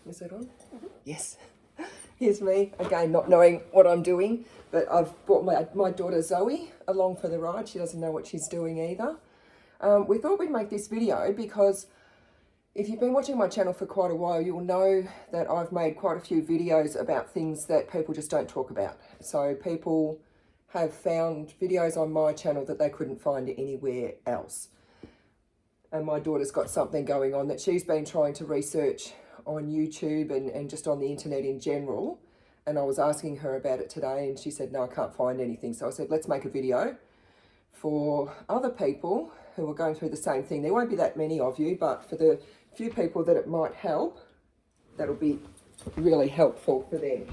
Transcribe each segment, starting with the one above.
Is it on? Mm-hmm. Yes. Here's me, again, not knowing what I'm doing, but I've brought my daughter Zoe along for the ride. She doesn't know what she's doing either. We thought we'd make this video because if you've been watching my channel for quite a while, you'll know that I've made quite a few videos about things that people just don't talk about. So people have found videos on my channel that they couldn't find anywhere else. And my daughter's got something going on that she's been trying to research on YouTube and just on the internet in general. And I was asking her about it today and she said, no, I can't find anything. So I said, let's make a video for other people who are going through the same thing. There won't be that many of you, but for the few people that it might help, that'll be really helpful for them.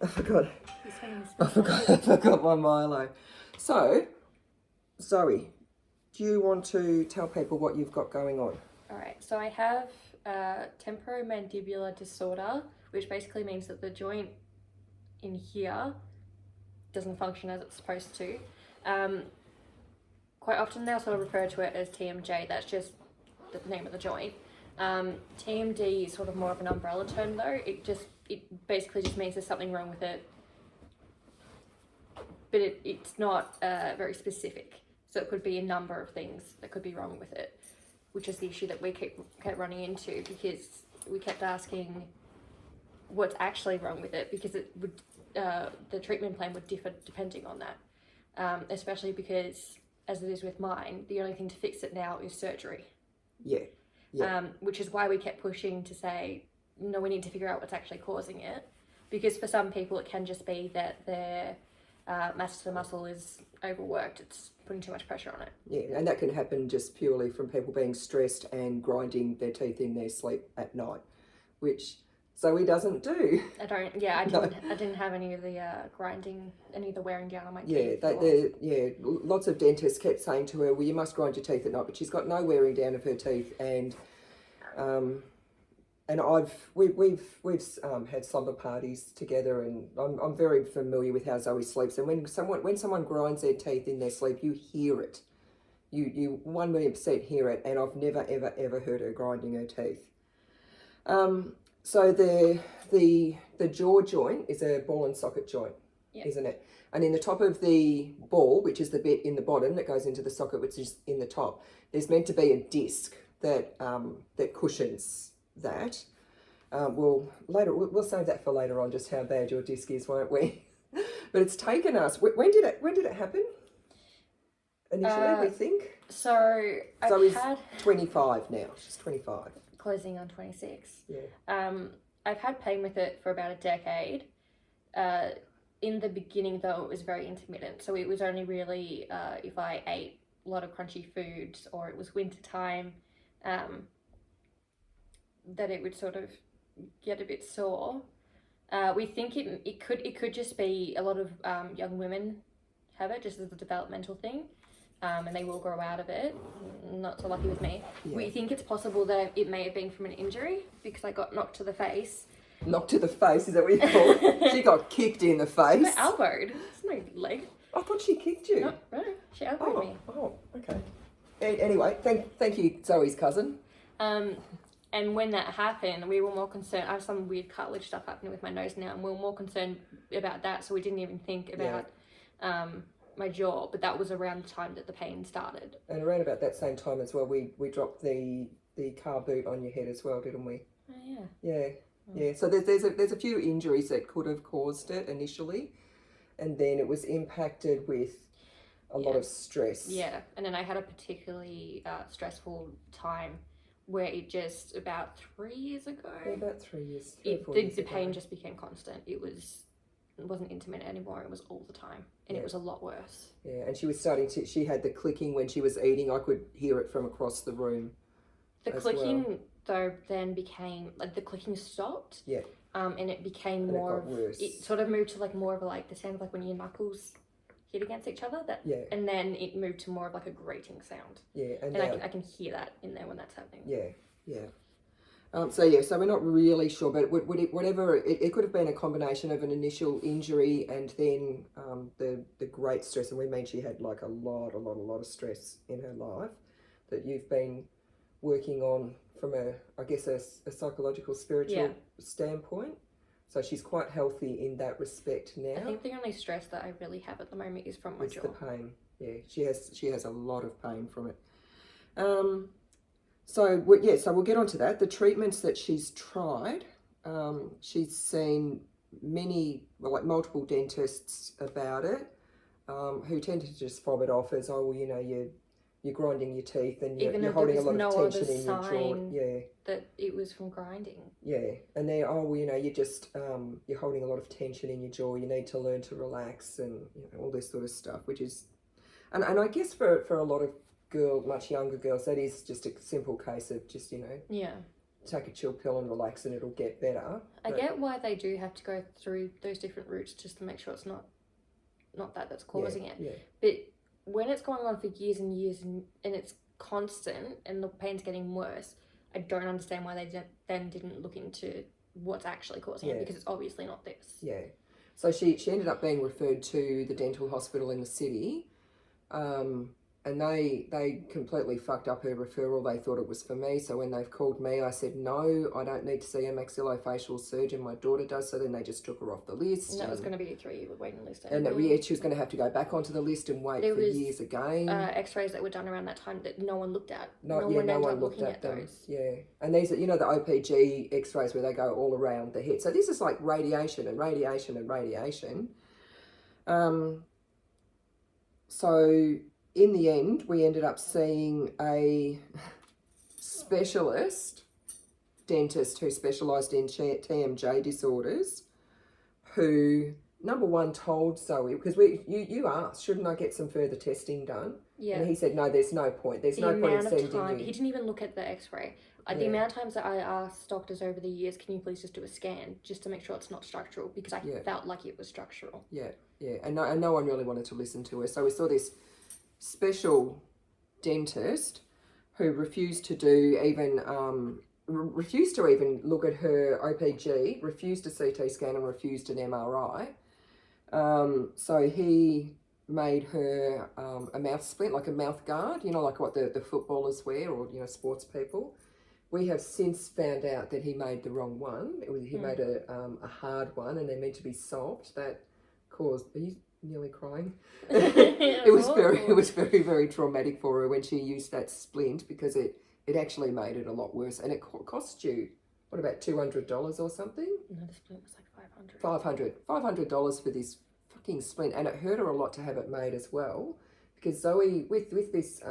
I forgot my Milo. So, Zoe, do you want to tell people what you've got going on? All right, so I have Temporomandibular Disorder, which basically means that the joint in here doesn't function as it's supposed to. Quite often they'll sort of refer to it as TMJ, that's just the name of the joint. TMD is sort of more of an umbrella term though. It basically just means there's something wrong with it, but it's not very specific. So it could be a number of things that could be wrong with it, which is the issue that we kept running into because we kept asking what's actually wrong with it, because it would the treatment plan would differ depending on that, especially because, as it is with mine, the only thing to fix it now is surgery. Yeah. Which is why we kept pushing to say, no, we need to figure out what's actually causing it, because for some people it can just be that their mastocytic muscle is overworked, it's putting too much pressure on it. Yeah, and that can happen just purely from people being stressed and grinding their teeth in their sleep at night, which Zoe doesn't do. I didn't have any of the grinding, any of the wearing down on my teeth. Lots of dentists kept saying to her, well, you must grind your teeth at night, but she's got no wearing down of her teeth, and we've had slumber parties together, and I'm very familiar with how Zoe sleeps. And when someone grinds their teeth in their sleep, you hear it. You 1,000,000% hear it, and I've never ever heard her grinding her teeth. So the jaw joint is a ball and socket joint, isn't it? And in the top of the ball, which is the bit in the bottom that goes into the socket, which is in the top, there's meant to be a disc that cushions that. We'll save that for later on, just how bad your disc is, won't we? But it's taken us. When did it happen? Initially, we think. So Zoe's 25 now. She's 25. Closing on 26. Yeah. I've had pain with it for about a decade. In the beginning, though, it was very intermittent. So it was only really if I ate a lot of crunchy foods or it was winter time, that it would sort of get a bit sore. We think it could just be a lot of young women have it, just as a developmental thing. And they will grow out of it. Not so lucky with me. Yeah. We think it's possible that it may have been from an injury because I got knocked to the face. Knocked to the face? Is that what you call it? She got kicked in the face. I elbowed. It's no leg. I thought she kicked you. No, she elbowed me. Oh, okay. Anyway, thank you, Zoe's cousin. And when that happened, we were more concerned. I have some weird cartilage stuff happening with my nose now, and we were more concerned about that. So we didn't even think about my jaw, but that was around the time that the pain started. And around about that same time as well, we dropped the car boot on your head as well, didn't we? Oh yeah. Yeah. Yeah. So there's a few injuries that could have caused it initially, and then it was impacted with a lot of stress. Yeah, and then I had a particularly stressful time where it just about 3 years ago. Yeah, about 3 years. The pain just became constant. It wasn't intermittent anymore. It was all the time, and it was a lot worse. Yeah, and she was she had the clicking when she was eating. I could hear it from across the room. The clicking though then became the clicking stopped. Yeah. And it became more. It sort of moved to more of the sound of when your knuckles hit against each other. And then it moved to more of a grating sound. Yeah, and I can hear that in there when that's happening. Yeah. So we're not really sure, but it could have been a combination of an initial injury and then the great stress, and we mean she had a lot of stress in her life that you've been working on from a psychological, spiritual standpoint. So she's quite healthy in that respect now. I think the only stress that I really have at the moment is from my jaw. It's the pain. Yeah, she has a lot of pain from it. So we'll get onto that. The treatments that she's tried, she's seen multiple dentists about it, who tend to just fob it off as, oh, well, you know, you're grinding your teeth and you're holding a lot of tension in your jaw. Yeah, that it was from grinding. Yeah, and they're, oh, well, you know, you're holding a lot of tension in your jaw. You need to learn to relax and, you know, all this sort of stuff, which is, and I guess for a lot of much younger girls, that is just a simple case of just, you know, take a chill pill and relax and it'll get better. I get why they do have to go through those different routes just to make sure it's not that's causing it. Yeah. But when it's going on for years and years and it's constant and the pain's getting worse, I don't understand why they then didn't look into what's actually causing it, because it's obviously not this. Yeah. So she ended up being referred to the dental hospital in the city. And they completely fucked up her referral. They thought it was for me. So when they've called me, I said, no, I don't need to see a maxillofacial surgeon. My daughter does. So then they just took her off the list. And that was going to be a 3-year waiting list. And she was going to have to go back onto the list and wait for years again. X-rays that were done around that time that no one looked at. No one looked at them. Those. Yeah. And these are, you know, the OPG X-rays where they go all around the head. So this is like radiation and radiation and radiation. So in the end, we ended up seeing a specialist dentist who specialised in TMJ disorders, who, number one, told Zoe, because you asked, shouldn't I get some further testing done? Yeah. And he said, no, there's no point. There's no point in sending you. He didn't even look at the X-ray. The amount of times that I asked doctors over the years, can you please just do a scan just to make sure it's not structural, because I felt like it was structural. Yeah. And no one really wanted to listen to her. So we saw this special dentist who refused to even look at her OPG, refused a CT scan and refused an MRI. So he made her a mouth splint, like a mouth guard, you know, like what the footballers wear, or, you know, sports people. We have since found out that he made the wrong one. He made a hard one, and they're meant to be soft. That caused... Are you nearly crying? It was very, very traumatic for her when she used that splint, because it actually made it a lot worse, and it cost you, what, about $200 or something? No, the splint was like $500 for this fucking splint, and it hurt her a lot to have it made as well, because Zoe, with this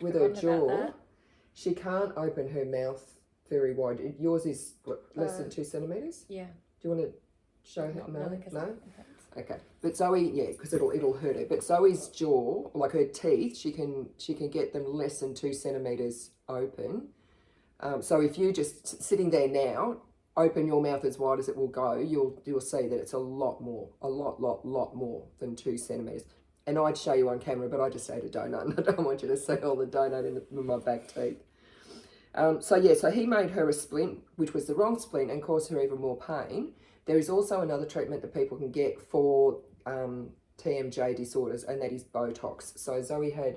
with her jaw, she can't open her mouth very wide. Yours is what, less than 2 centimeters? Yeah. Do you want to show her? No? Okay, but Zoe, because it'll hurt her. But Zoe's jaw, like her teeth, she can get them less than 2 centimeters open. So if you just sitting there now, open your mouth as wide as it will go, you'll see that it's a lot more than 2 centimeters. And I'd show you on camera, but I just ate a donut, and I don't want you to see all the donut in my back teeth. So he made her a splint, which was the wrong splint, and caused her even more pain. There is also another treatment that people can get for TMJ disorders, and that is Botox. So Zoe had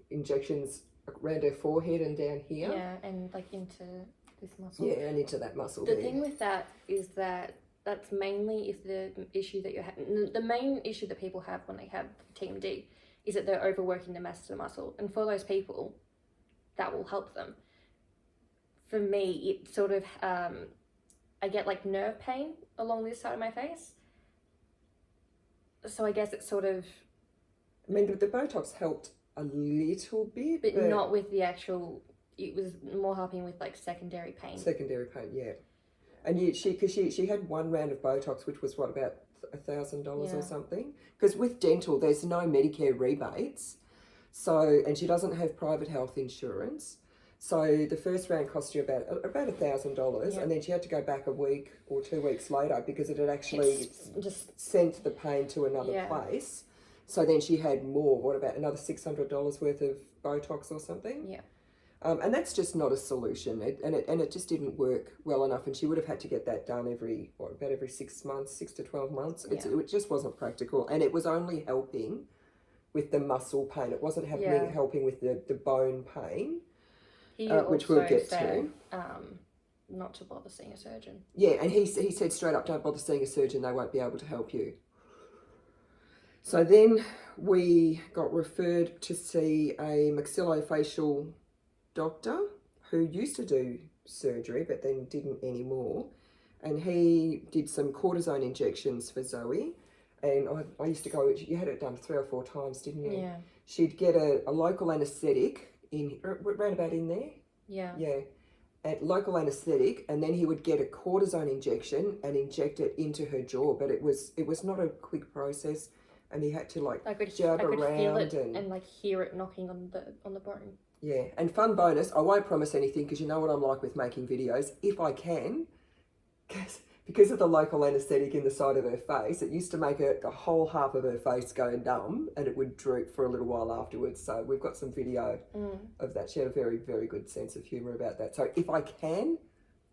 injections around her forehead and down here. Yeah, and like into this muscle. Yeah, and into that muscle. The thing with that is that that's mainly if the issue that you're having, the main issue that people have when they have TMD is that they're overworking the mass of the muscle. And for those people, that will help them. For me, it sort of, I get like nerve pain along this side of my face. So I guess it's sort of... I mean, the Botox helped a little bit. But not with the actual... It was more helping with like secondary pain. Secondary pain, yeah. And she had one round of Botox, which was what, about $1,000 or something? Because with dental, there's no Medicare rebates. So, and she doesn't have private health insurance. So the first round cost you about $1,000, and then she had to go back a week or 2 weeks later because it had actually just sent the pain to another place. So then she had more, what, about another $600 worth of Botox or something? Yeah. And that's just not a solution, and it just didn't work well enough, and she would have had to get that done about every 6 months, 6 to 12 months. It just wasn't practical, and it was only helping with the muscle pain. It wasn't helping with the bone pain. which we'll get said, to. Not to bother seeing a surgeon. Yeah, and he said straight up, don't bother seeing a surgeon, they won't be able to help you. So then we got referred to see a maxillofacial doctor who used to do surgery but then didn't anymore. And he did some cortisone injections for Zoe. And I used to go, you had it done 3 or 4 times, didn't you? Yeah. She'd get a local anaesthetic right about in there. Yeah. Yeah. At local anaesthetic, and then he would get a cortisone injection and inject it into her jaw. But it was not a quick process, and he had to jab around feel it and like hear it knocking on the bone. Yeah, and fun bonus, I won't promise anything because you know what I'm like with making videos. If I can, because of the local anaesthetic in the side of her face, it used to make the whole half of her face go numb, and it would droop for a little while afterwards. So we've got some video of that. She had a very, very good sense of humour about that. So if I can,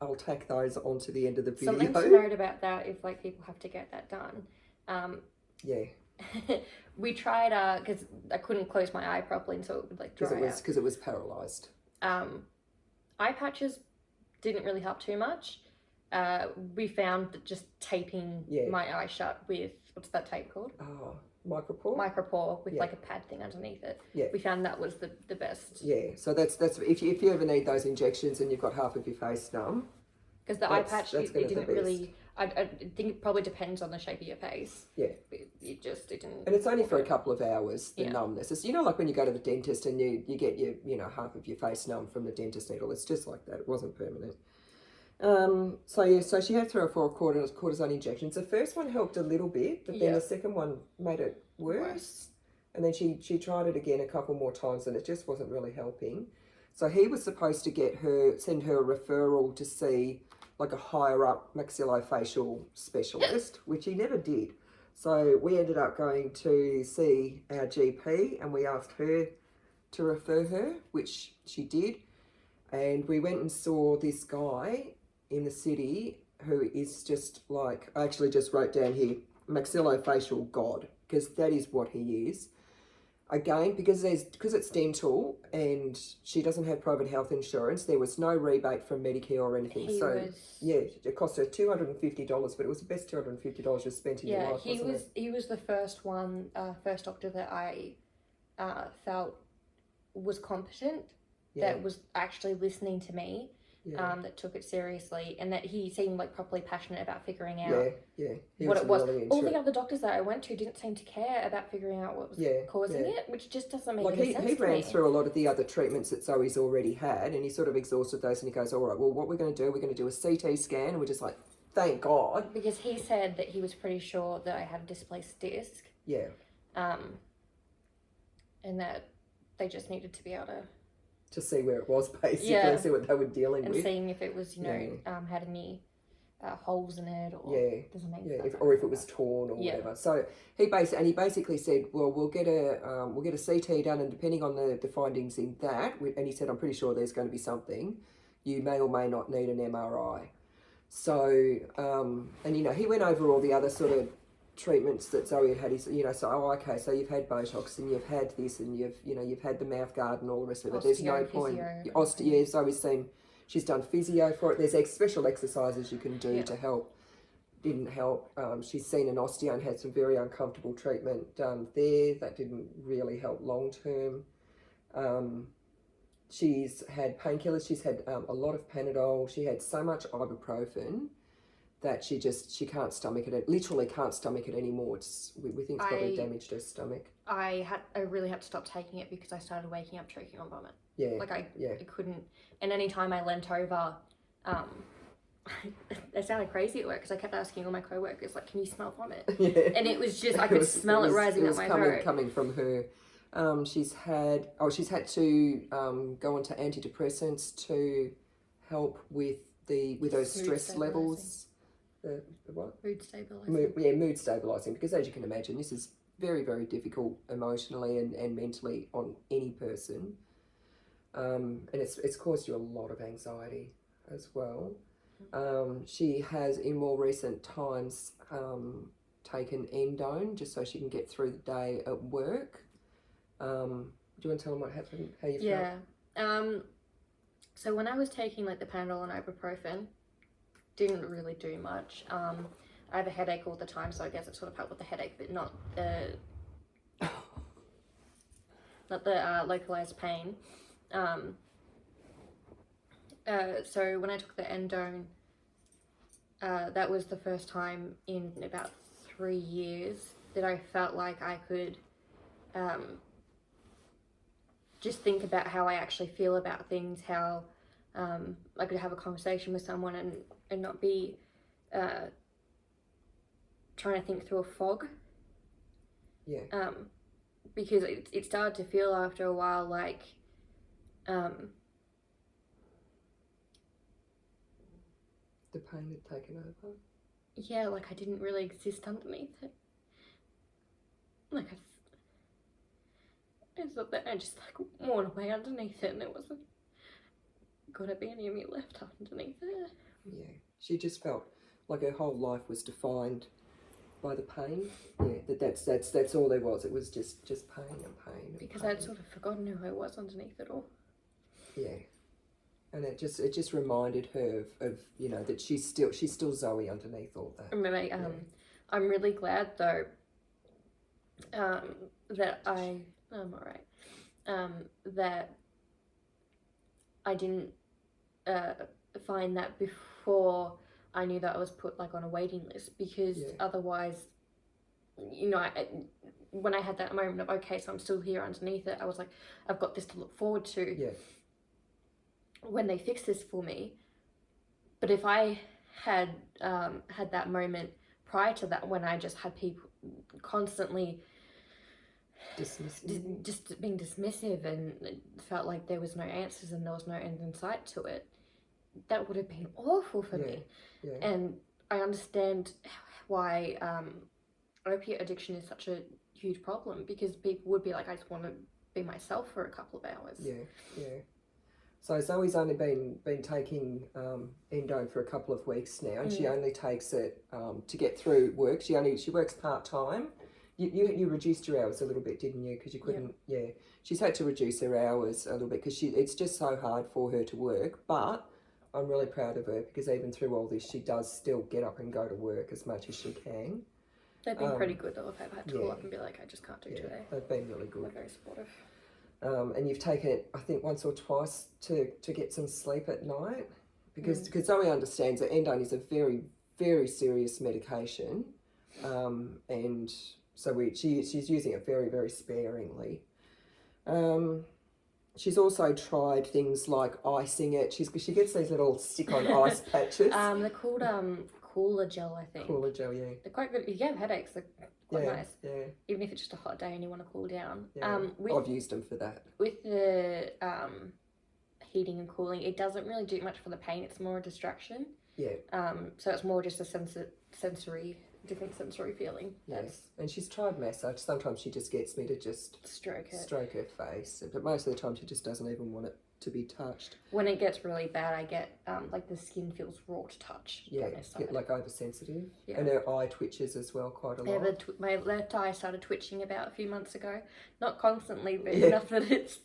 I'll tack those onto the end of the video. Something to note about that, if like people have to get that done. Yeah. We tried because I couldn't close my eye properly, and so it would like dry out. Because it was paralysed. Eye patches didn't really help too much. We found that just taping my eye shut with, what's that tape called? Oh, micropore? Micropore with like a pad thing underneath it. Yeah. We found that was the best. Yeah, so that's if you ever need those injections and you've got half of your face numb. Because the eye patch, it didn't really, I think it probably depends on the shape of your face. Yeah. It didn't. And it's only for a couple of hours, the numbness. It's, like when you go to the dentist and you get your, half of your face numb from the dentist needle. It's just like that. It wasn't permanent. So she had 3 or 4 cortisone injections. The first one helped a little bit, but then the second one made it worse. And then she tried it again a couple more times, and it just wasn't really helping. So he was supposed to send her a referral to see like a higher up maxillofacial specialist, which he never did. So we ended up going to see our GP, and we asked her to refer her, which she did. And we went and saw this guy in the city who is just like, I actually just wrote down here, maxillofacial god, because that is what he is. Again, because it's dental and she doesn't have private health insurance, there was no rebate from Medicare or anything. It cost her $250, but it was the best $250 you've spent in your life, wasn't it? He was the first doctor that I felt was competent, that was actually listening to me, that took it seriously, and that he seemed like properly passionate about figuring out what it was. Really all the other doctors that I went to didn't seem to care about figuring out what was causing it, which just doesn't make any sense to me. He ran through a lot of the other treatments that Zoe's already had, and he sort of exhausted those, and he goes, all right, well, what we're going to do a CT scan, and we're just like, thank God. Because he said that he was pretty sure that I had a displaced disc. Yeah. And that they just needed to be able to see where it was, basically, see what they were dealing with. And seeing if it was, had any holes in it, or or if it was torn or whatever. So he basically said, well, we'll get a CT done, and depending on the findings in that, and he said, I'm pretty sure there's going to be something, you may or may not need an MRI. So, and he went over all the other sort of treatments that Zoe had. He said, so you've had Botox, and you've had this, and you've had the mouth guard and all the rest of it. There's no point. Zoe's she's done physio for it. There's special exercises you can do to help. Didn't help. She's seen an osteo and had some very uncomfortable treatment done there. That didn't really help long term. She's had painkillers. She's had a lot of Panadol. She had so much ibuprofen that she can't stomach it. Literally can't stomach it anymore. We think it's probably damaged her stomach. I really had to stop taking it because I started waking up choking on vomit. Yeah. I couldn't. And any time I leant over, it sounded crazy at work because I kept asking all my co-workers, like, can you smell vomit? And it was just, I could smell it rising up my throat. Coming from her. She's had to go onto antidepressants to help with those stress levels. The what? Mood stabilizing. Mood stabilizing, because as you can imagine, this is very, very difficult emotionally and mentally on any person. And it's caused you a lot of anxiety as well. She has, in more recent times, taken endone just so she can get through the day at work. Do you want to tell them what happened, how you felt? So when I was taking like the Panadol and ibuprofen, didn't really do much. I have a headache all the time, so I guess it sort of helped with the headache, but not the localized pain. So when I took the endone, that was the first time in about 3 years that I felt like I could just think about how I actually feel about things, how I could have a conversation with someone and not be trying to think through a fog. Yeah. Because it started to feel after a while like the pain had taken over. Yeah, like I didn't really exist underneath it. Like I thought that I just like worn away underneath it, and it wasn't gonna be any of me left underneath it. Yeah, she just felt like her whole life was defined by the pain. Yeah, that's all there was. It was just pain and pain. And because pain. I'd sort of forgotten who I was underneath it all. Yeah, and it just reminded her of you know that she's still Zoe underneath all that. Remember, I'm really glad though that I'm alright. That I didn't find that before I knew that I was put like on a waiting list, because otherwise, you know, when I had that moment of okay, so I'm still here underneath it, I was like, I've got this to look forward to. Yeah. When they fix this for me. But if I had had that moment prior to that, when I just had people constantly just being dismissive and it felt like there was no answers and there was no end in sight to it, that would have been awful for me. Yeah. And I understand why opiate addiction is such a huge problem, because people would be like, I just want to be myself for a couple of hours. Yeah. So Zoe's only been taking endone for a couple of weeks now, and she only takes it to get through work. She works part-time. You reduced your hours a little bit, didn't you? Because you couldn't. Yeah. She's had to reduce her hours a little bit because it's just so hard for her to work. But I'm really proud of her, because even through all this, she does still get up and go to work as much as she can. They've been pretty good though. If I've had to call up and be like, I just can't do today. They've been really good. They're very supportive. And you've taken it, I think, once or twice to get some sleep at night, because Zoe understands that endone is a very, very serious medication, and so she's using it very, very sparingly. She's also tried things like icing it. She gets these little stick-on ice patches. They're called Cooler Gel, I think. Cooler Gel, yeah. They're quite good. If you have headaches, they're quite nice. Yeah. Even if it's just a hot day and you want to cool down. Yeah. I've used them for that. With the heating and cooling, it doesn't really do much for the pain. It's more a distraction. Yeah. So it's more just a different sensory feeling. Yes. And she's tried massage. Sometimes she just gets me to just stroke her face, but most of the time she just doesn't even want it to be touched. When it gets really bad, I get like the skin feels raw to touch. Yeah, get like oversensitive. Yeah. And her eye twitches as well quite a lot. My left eye started twitching about a few months ago. Not constantly, but enough that it's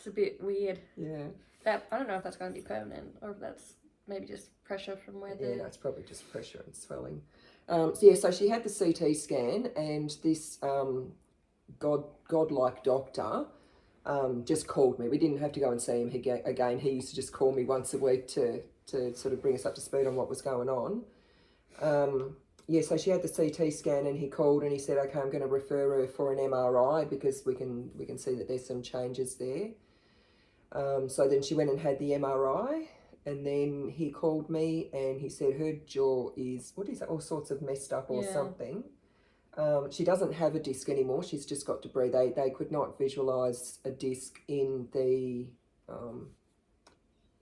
a bit weird. Yeah. I don't know if that's going to be permanent or if that's maybe just pressure from where the... Yeah, no, it's probably just pressure and swelling. So she had the CT scan, and this godlike doctor just called me. We didn't have to go and see him again. He used to just call me once a week to sort of bring us up to speed on what was going on. So she had the CT scan, and he called and he said, okay, I'm going to refer her for an MRI because we can see that there's some changes there. So then she went and had the MRI, and then he called me and he said her jaw is, all sorts of messed up or something. She doesn't have a disc anymore. She's just got debris. They could not visualise a disc in the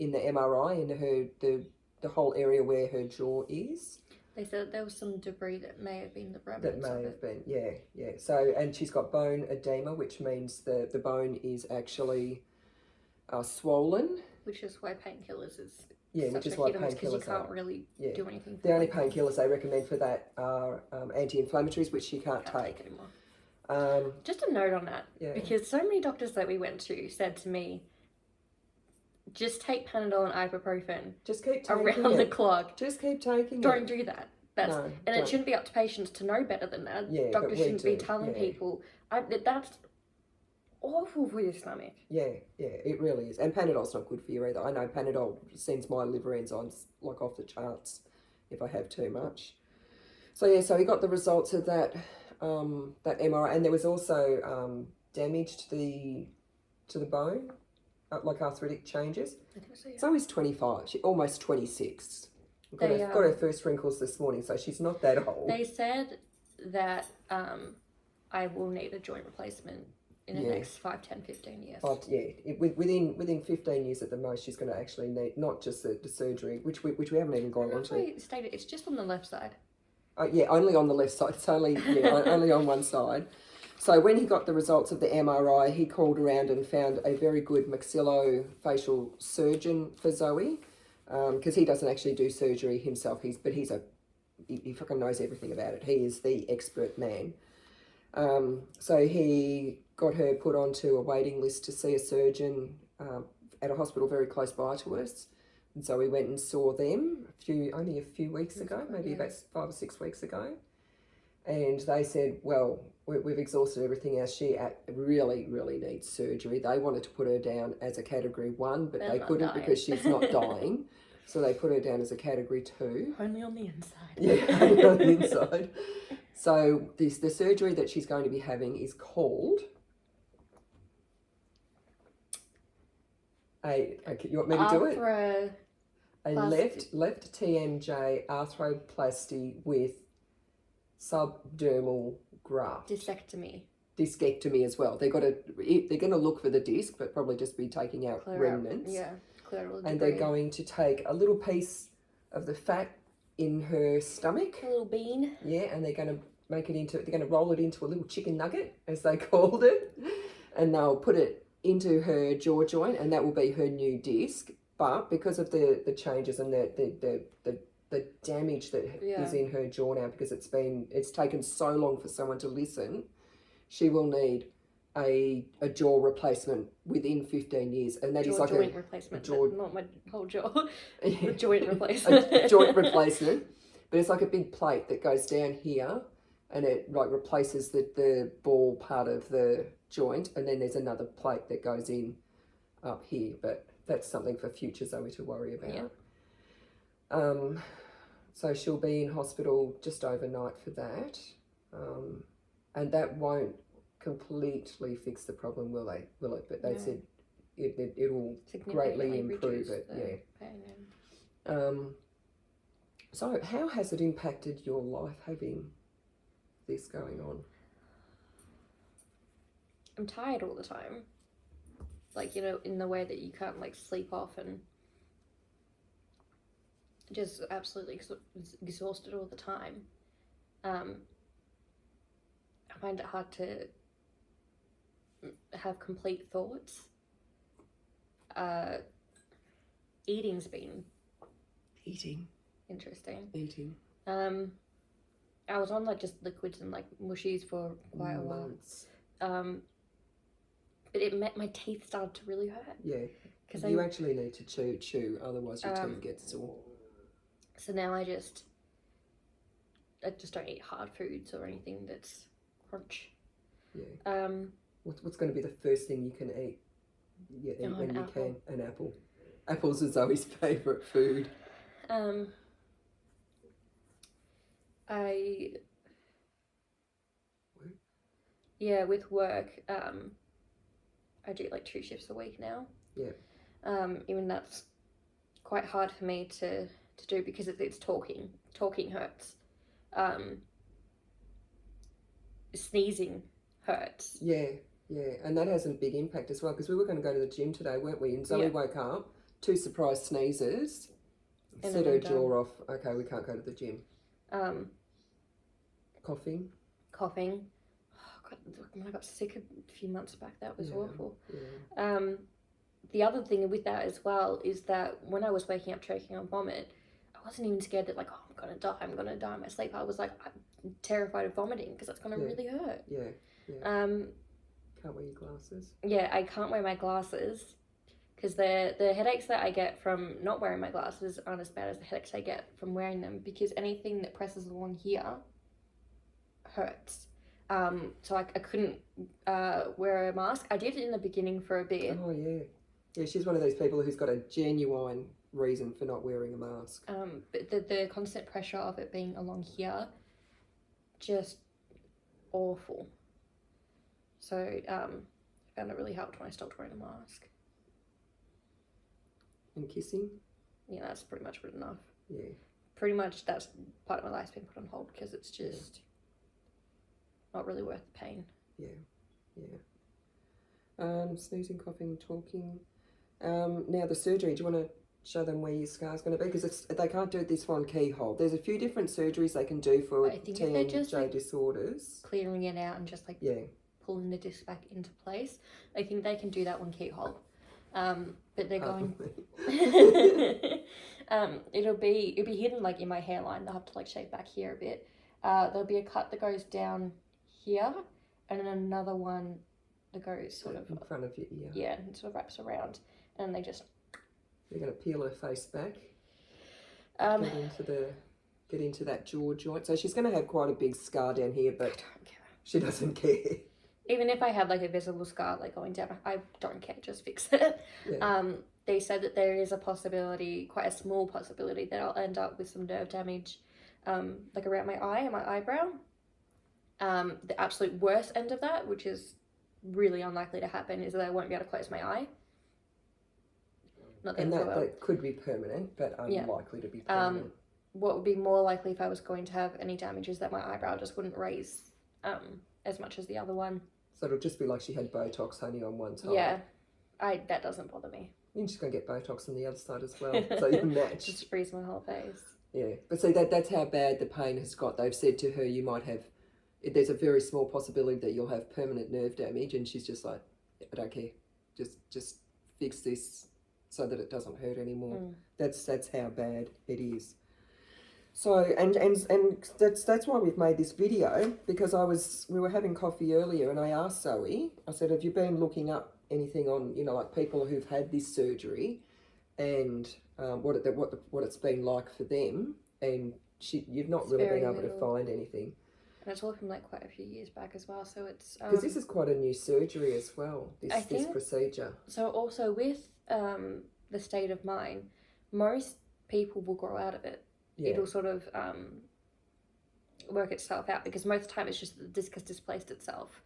MRI in the whole area where her jaw is. They said there was some debris that may have been the remnants. That may have been, yeah. So, and she's got bone edema, which means the bone is actually swollen. Which is why painkillers is which is why painkillers because you can't really do anything. The only painkillers they recommend for that are anti-inflammatories, which she can't take anymore. Just a note on that, because so many doctors that we went to said to me, just take Panadol and ibuprofen Just keep taking around the it. clock. Just keep taking it. Don't do that. That's No, and don't. it shouldn't be up to patients to know better than that. Yeah, but Doctors we shouldn't be do, telling yeah. people. That's awful for your stomach. Yeah, it really is. And Panadol's not good for you either. I know Panadol sends my liver enzymes like off the charts if I have too much. So yeah, so he got the results of that that MRI, and there was also damage to the bone, like arthritic changes. I think so, yeah. So he's 25, she's almost 26. Got They, her first wrinkles this morning, so she's not that old. They said that I will need a joint replacement in the next 5, 10, 15 years. But yeah, within 15 years at the most, she's going to actually need not just the surgery, which we haven't even gone on to. Stated it's just on the left side. Yeah, only on the left side. It's only only on one side. So when he got the results of the MRI, he called around and found a very good maxillofacial surgeon for Zoe, because he doesn't actually do surgery himself. He fucking knows everything about it. He is the expert man. So he got her put onto a waiting list to see a surgeon at a hospital very close by to us. And so we went and saw them only a few weeks ago, maybe about 5 or 6 weeks ago. And they said, well, we've exhausted everything else. She really, really needs surgery. They wanted to put her down as a category 1, but they couldn't because she's not dying. So they put her down as a category 2. Only on the inside. Yeah, only on the inside. So the surgery that she's going to be having is called you want me to do it? A left TMJ arthroplasty with subdermal graft. Discectomy as well. They're going to look for the disc, but probably just be taking out remnants. Clear all the and debris. they're going to take a little piece of the fat in her stomach. A little bean. Yeah, and they're going to roll it into a little chicken nugget, as they called it, and they'll put it into her jaw joint, and that will be her new disc. But because of the changes and the damage that is in her jaw now, because it's taken so long for someone to listen, she will need a jaw replacement within 15 years, and that is like joint replacement, not my whole jaw. Yeah. Joint replacement. A joint replacement, but it's like a big plate that goes down here, and it like replaces the ball part of the joint, and then there's another plate that goes in up here, but that's something for future Zoe to worry about. So she'll be in hospital just overnight for that, and that won't completely fix the problem, will it? But they said it will greatly improve it. Pain. So how has it impacted your life having this going on? I'm tired all the time, like, you know, in the way that you can't like sleep off, and just absolutely exhausted all the time. I find it hard to have complete thoughts. Eating's been Interesting. I was on like just liquids and like mushies for quite a while. But my teeth started to really hurt. Yeah, because you actually need to chew, otherwise your teeth get sore. So now I just don't eat hard foods or anything that's crunch. Yeah. What's going to be the first thing you can eat? Yeah, when you can. An apple. Apples are Zoe's favourite food. With work, I do like 2 shifts a week now. Yeah. Even that's quite hard for me to do because it's talking. Talking hurts. Sneezing hurts. Yeah, and that has a big impact as well, because we were going to go to the gym today, weren't we? And Zoe woke up, 2 surprise sneezes, set her jaw off. Okay, we can't go to the gym. Coughing. Oh, God, when I got sick a few months back, that was awful. Yeah. The other thing with that as well is that when I was waking up choking on vomit, I wasn't even scared that like, oh, I'm going to die in my sleep. I was like, I'm terrified of vomiting because that's going to really hurt. Yeah. Can't wear your glasses. Yeah, I can't wear my glasses because the headaches that I get from not wearing my glasses aren't as bad as the headaches I get from wearing them, because anything that presses along here hurts. So I couldn't wear a mask. I did in the beginning for a bit. Oh, yeah. Yeah, she's one of those people who's got a genuine reason for not wearing a mask. But the constant pressure of it being along here, just awful. So I found it really helped when I stopped wearing a mask. And kissing? Yeah, that's pretty much good enough. Yeah. Pretty much that's part of my life's been put on hold because it's just not really worth the pain. Yeah, yeah. Sneezing, coughing, talking. Now the surgery, do you want to show them where your scar's going to be? Because they can't do this one keyhole. There's a few different surgeries they can do for TMJ disorders. Clearing it out and just like pulling the disc back into place. I think they can do that one keyhole. But they're going it'll be hidden like in my hairline. They'll have to like shave back here a bit. There'll be a cut that goes down here and then another one that goes sort of in front of your ear. Yeah, and sort of wraps around, and they're going to peel her face back. Get into that jaw joint. So she's going to have quite a big scar down here, but she doesn't care. Even if I had like a visible scar like going down, I don't care, just fix it. Yeah. They said that there is a possibility, quite a small possibility, that I'll end up with some nerve damage like around my eye and my eyebrow. The absolute worst end of that, which is really unlikely to happen, is that I won't be able to close my eye. Not and that could be permanent, but unlikely to be permanent. What would be more likely if I was going to have any damage is that my eyebrow just wouldn't raise as much as the other one. So it'll just be like she had Botox only on one side. Yeah, that doesn't bother me. You're just going to get Botox on the other side as well, so you match. Just freeze my whole face. Yeah, but see, that's how bad the pain has got. They've said to her, you might have, there's a very small possibility that you'll have permanent nerve damage, and she's just like, I don't care. Just fix this so that it doesn't hurt anymore. That's how bad it is. So and that's why we've made this video, because we were having coffee earlier and I asked Zoe, I said, have you been looking up anything on, like people who've had this surgery and what it's been like for them? And you've not really been able to find anything. And it's all from like quite a few years back as well, so it's because this is quite a new surgery as well. This procedure. So also with the state of mind, most people will grow out of it. Yeah. It'll sort of work itself out, because most of the time it's just the disc has displaced itself.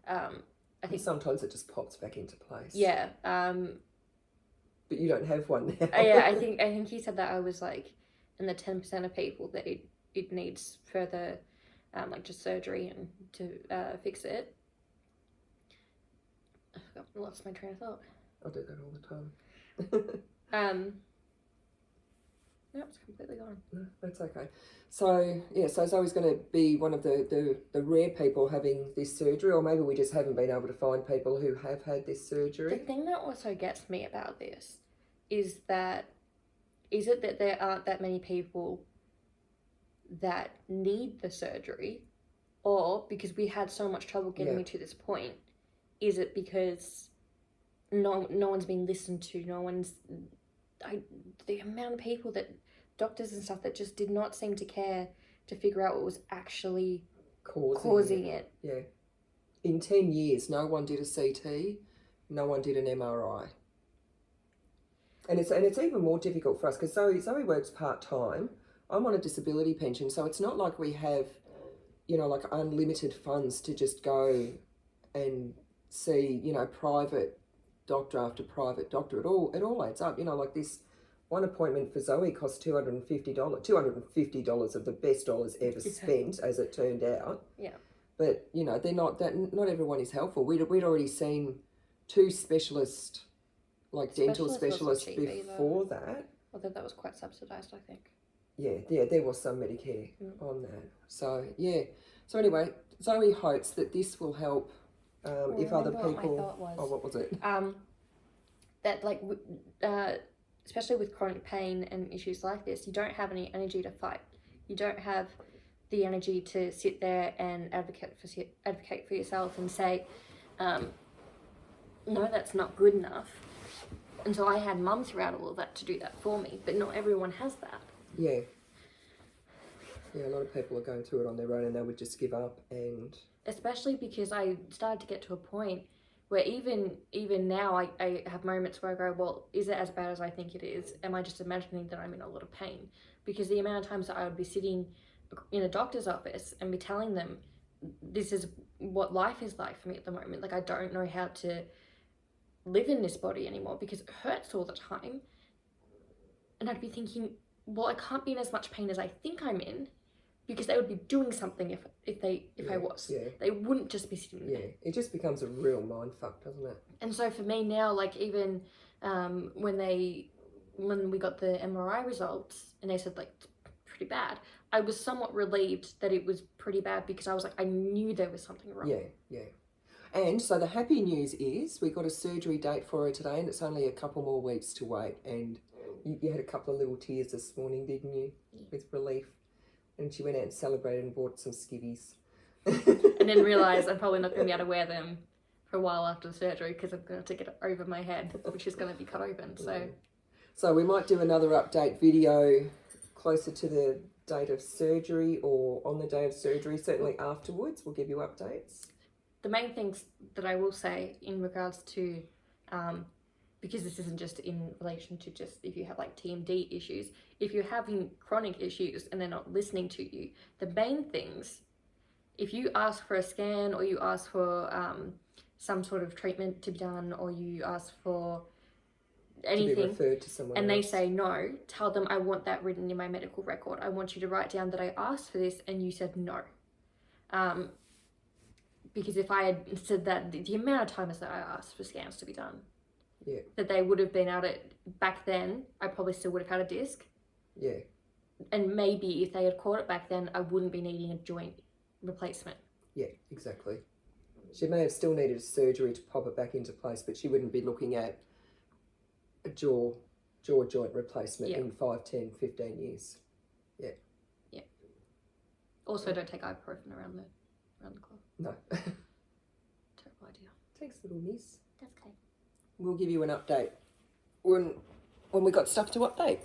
I think sometimes it just pops back into place. Yeah. But you don't have one now. Yeah, I think he said that I was like in the 10% of people that it needs further like just surgery and to fix it. I lost my train of thought. I do that all the time. No, it's completely gone. No, that's okay. So Zoe's going to be one of the rare people having this surgery, or maybe we just haven't been able to find people who have had this surgery. The thing that also gets me about this is that there aren't that many people that need the surgery, or because we had so much trouble getting me to this point? Is it because no one's been listened to? The amount of people, that doctors and stuff, that just did not seem to care to figure out what was actually causing it. Yeah. In 10 years, no one did a CT, no one did an MRI. And it's even more difficult for us because Zoe works part-time. I'm on a disability pension, so it's not like we have, like unlimited funds to just go and see, private doctor after private doctor. It all adds up. Like this one appointment for Zoe cost $250. $250 of the best dollars ever spent, as it turned out. Yeah. But they're not everyone is helpful. We'd already seen 2 specialist, like dental specialists before that. Although that was quite subsidised, I think. Yeah, there was some Medicare on that. So anyway, Zoe hopes that this will help. If other people, what my thought was. What was it? That like, especially with chronic pain and issues like this, you don't have any energy to fight. You don't have the energy to sit there and advocate for yourself and say, no, that's not good enough. And so I had mum throughout all of that to do that for me, but not everyone has that. Yeah. Yeah, a lot of people are going through it on their own and they would just give up. And especially because I started to get to a point where even now I have moments where I go, well, is it as bad as I think it is? Am I just imagining that I'm in a lot of pain? Because the amount of times that I would be sitting in a doctor's office and be telling them, this is what life is like for me at the moment. Like, I don't know how to live in this body anymore because it hurts all the time. And I'd be thinking, well, I can't be in as much pain as I think I'm in, because they would be doing something if I was. Yeah. They wouldn't just be sitting there. Yeah, it just becomes a real mind fuck, doesn't it? And so for me now, like, even when we got the MRI results and they said, like, it's pretty bad, I was somewhat relieved that it was pretty bad, because I was like, I knew there was something wrong. Yeah. And so the happy news is we got a surgery date for her today, and it's only a couple more weeks to wait. And you had a couple of little tears this morning, didn't you? Yeah. With relief. And she went out and celebrated and bought some skivvies. And then realised I'm probably not going to be able to wear them for a while after the surgery, because I'm going to get it over my head, which is going to be cut open. So we might do another update video closer to the date of surgery, or on the day of surgery, certainly afterwards. We'll give you updates. The main things that I will say in regards to, because this isn't just in relation to just if you have like TMD issues, if you're having chronic issues and they're not listening to you, the main things, if you ask for a scan or you ask for some sort of treatment to be done, or you ask for anything, to be referred to someone and else. They say no, tell them, I want that written in my medical record. I want you to write down that I asked for this and you said no. Because if I had said that, the amount of times that I asked for scans to be done, that they would have been out at back then, I probably still would have had a disc. Yeah. And maybe if they had caught it back then, I wouldn't be needing a joint replacement. Yeah, exactly. She may have still needed surgery to pop it back into place, but she wouldn't be looking at a jaw joint replacement in 5, 10, 15 years. Yeah. Yeah. Also, don't take ibuprofen around the clock. No. Terrible idea. Thanks, little miss. That's okay. We'll give you an update when we got stuff to update.